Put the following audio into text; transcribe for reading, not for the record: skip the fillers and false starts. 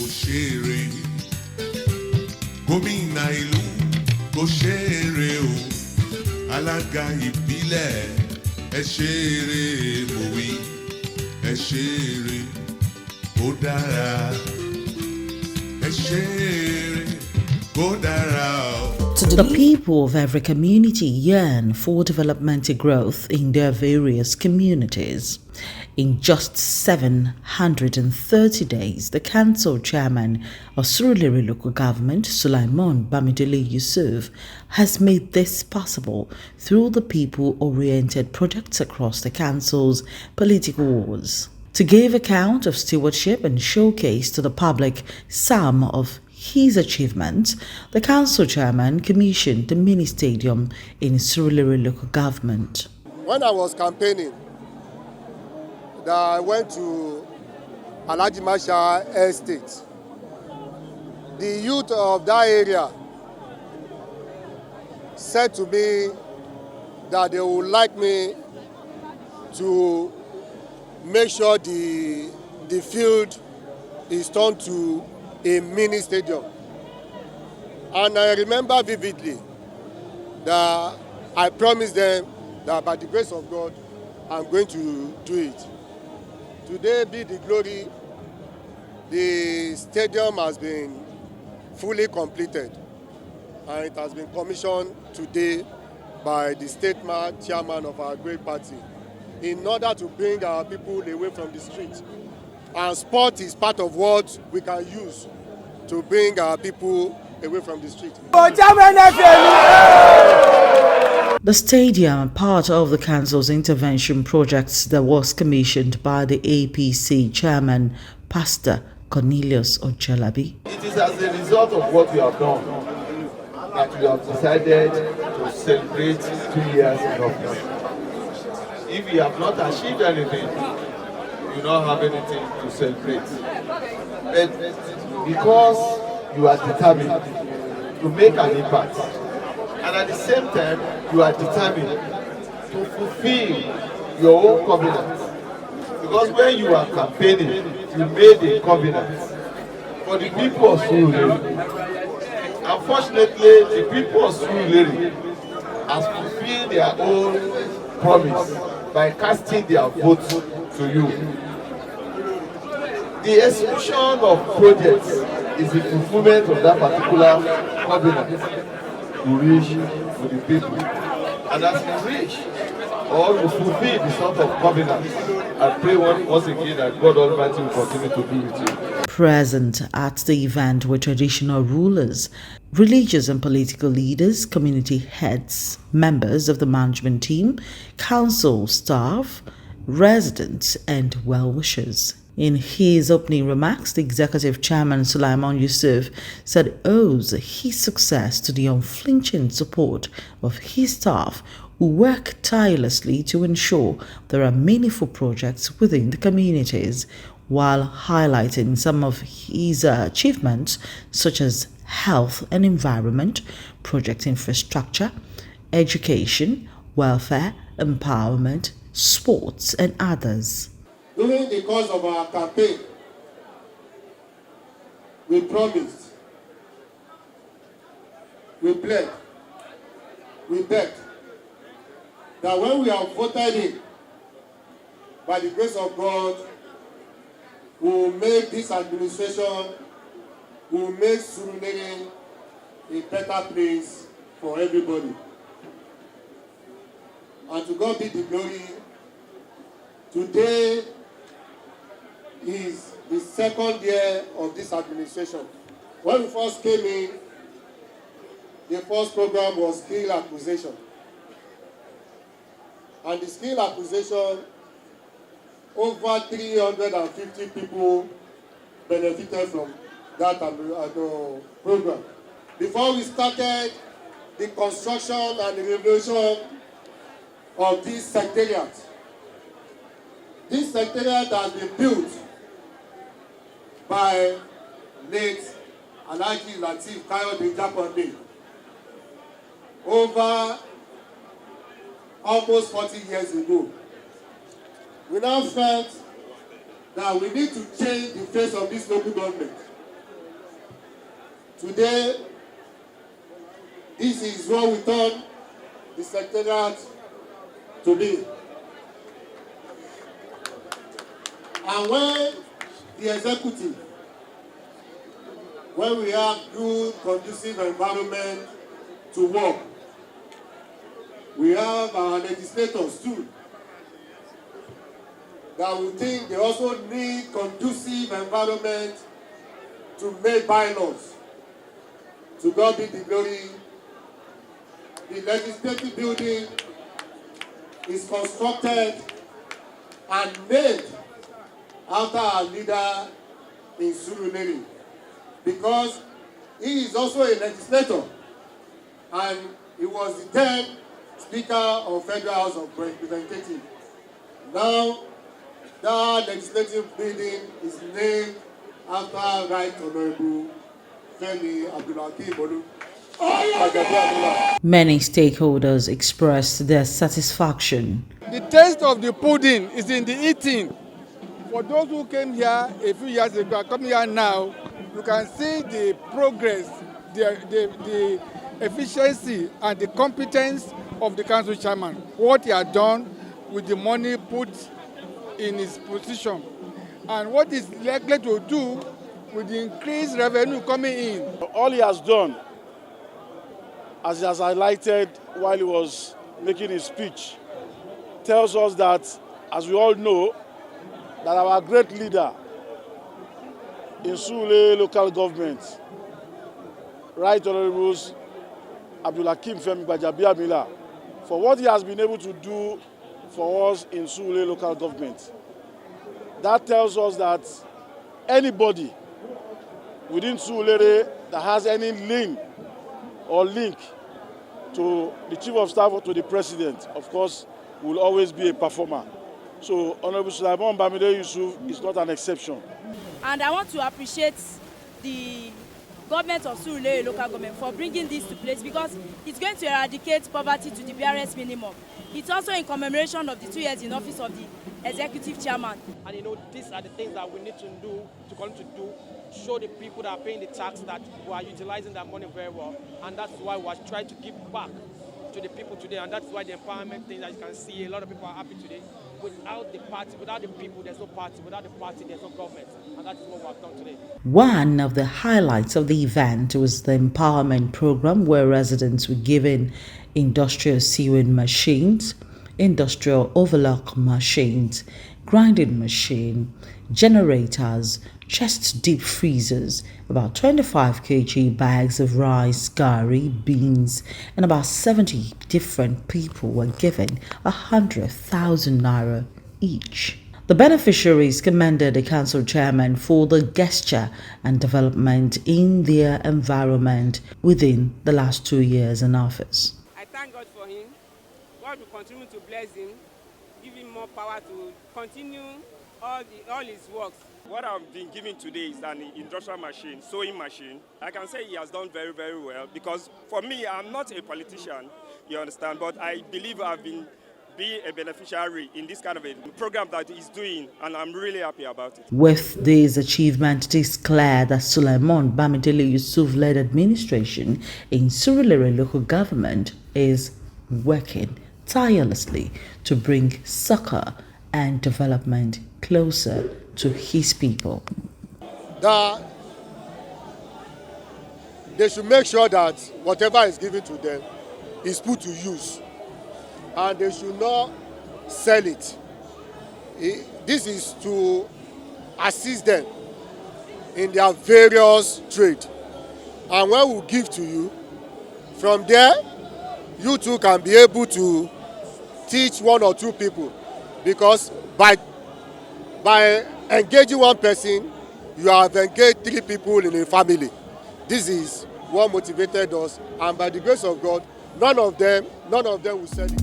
òṣèré gómìnà ìlú òṣèré o alága ìbílẹ̀ ẹ ṣeré mòwe ẹ ṣeré ó dára ẹ ṣeré ó dára o. The people of every community yearn for developmental growth in their various communities. In just 730 days, the council chairman of Surulere local government, Sulaimon Yusuf, has made this possible through the people-oriented projects across the council's political wards. To give account of stewardship and showcase to the public some of his achievements, the council chairman commissioned the mini stadium in Surulere local government. When I was campaigning, I went to Alhaji Masha Estate. The youth of that area said to me that they would like me to make sure the field is turned to a mini stadium. And I remember vividly that I promised them that by the grace of God, I'm going to do it. Today be the glory, the stadium has been fully completed and it has been commissioned today by the state chairman of our great party in order to bring our people away from the streets. And sport is part of what we can use to bring our people away from the street. The stadium, part of the council's intervention projects that was commissioned by the APC chairman, Pastor Cornelius Ojalabi. It is as a result of what we have done that we have decided to celebrate 2 years in office. If we have not achieved anything, we do not have anything to celebrate. But because you are determined to make an impact, and at the same time, you are determined to fulfill your own covenant. Because when you are campaigning, you made a covenant for the people of Surulere. Unfortunately, the people of Surulere has fulfilled their own promise by casting their vote to you. The execution of projects is the fulfillment of that particular covenant to reach to the people. And as we reach or we fulfill the sort of covenant, I pray once again that God Almighty will continue to be with you. Present at the event were traditional rulers, religious and political leaders, community heads, members of the management team, council staff, residents, and well-wishers. In his opening remarks, the executive chairman, Hon.Sulaimon Yusuf, said it owes his success to the unflinching support of his staff who work tirelessly to ensure there are meaningful projects within the communities, while highlighting some of his achievements such as health and environment, project infrastructure, education, welfare, empowerment, sports, and others. During the course of our campaign, we promised, we pledged, we begged that when we are voted in, by the grace of God, we will make this administration, we will make Surulere a better place for everybody. And to God be the glory. Today is the second year of this administration. When we first came in, the first program was skill acquisition. And the skill acquisition, over 350 people benefited from that program. Before we started the construction and the renovation of this secretariat has been built by late Alhaji Lateef Kayode Jakonde over almost 40 years ago. We now felt that we need to change the face of this local government. Today, this is what we turn the secretariat to be. And when the executive, when we have good, conducive environment to work, we have our legislators too, that we think they also need conducive environment to make bylaws. To God be the glory. The legislative building is constructed and named after our leader in Surulere, because he is also a legislator and he was the then Speaker of Federal House of Representatives. Now, that legislative building is named after Right Honorable Femi Abdulhakeem. Many stakeholders expressed their satisfaction. The taste of the pudding is in the eating. For those who came here a few years ago, are coming here now, you can see the progress, the efficiency and the competence of the council chairman. What he had done with the money put in his position, and what he's likely to do with the increased revenue coming in. All he has done, as he has highlighted while he was making his speech, tells us that, as we all know, that our great leader in Surulere local government, Right Honorable Abdulhakeem Femi Gbajabiamila, for what he has been able to do for us in Surulere local government. That tells us that anybody within Surulere that has any link to the Chief of Staff or to the President, of course, will always be a performer. So Hon.Sulaimon Yusuf is not an exception. And I want to appreciate the government of Surulere local government for bringing this to place, because it's going to eradicate poverty to the barest minimum. It's also in commemoration of the 2 years in office of the executive chairman. And these are the things that we need to do, to continue to do, show the people that are paying the tax that we are utilizing that money very well. And that's why we are trying to give back to the people today. And that's why the empowerment thing that you can see, a lot of people are happy today. Without the party, without the people, there's no party. Without the party, there's no government. And that's what we have done today. One of the highlights of the event was the empowerment program, where residents were given industrial sewing machines, industrial overlock machines, grinding machine, generators, chest deep freezers, about 25 kg bags of rice, gari, beans, and about 70 different people were given 100,000 naira each. The beneficiaries commended the council chairman for the gesture and development in their environment within the last 2 years in office. I thank God for him. God will continue to bless him, give him more power to continue all his works. What I've been given today is an industrial machine, sewing machine. I can say he has done very, very well, because for me, I'm not a politician, you understand, but I believe I've been a beneficiary in this kind of a program that he's doing, and I'm really happy about it. With this achievement, it is clear that Sulaimon Yusuf-led administration in Surulere local government is working tirelessly to bring succor and development closer to his people. That they should make sure that whatever is given to them is put to use, and they should not sell it. This is to assist them in their various trade. And when we give to you, from there, you too can be able to teach 1 or 2 people, because by engaging one person, you have engaged 3 people in a family. This is what motivated us, and by the grace of God, none of them will sell it.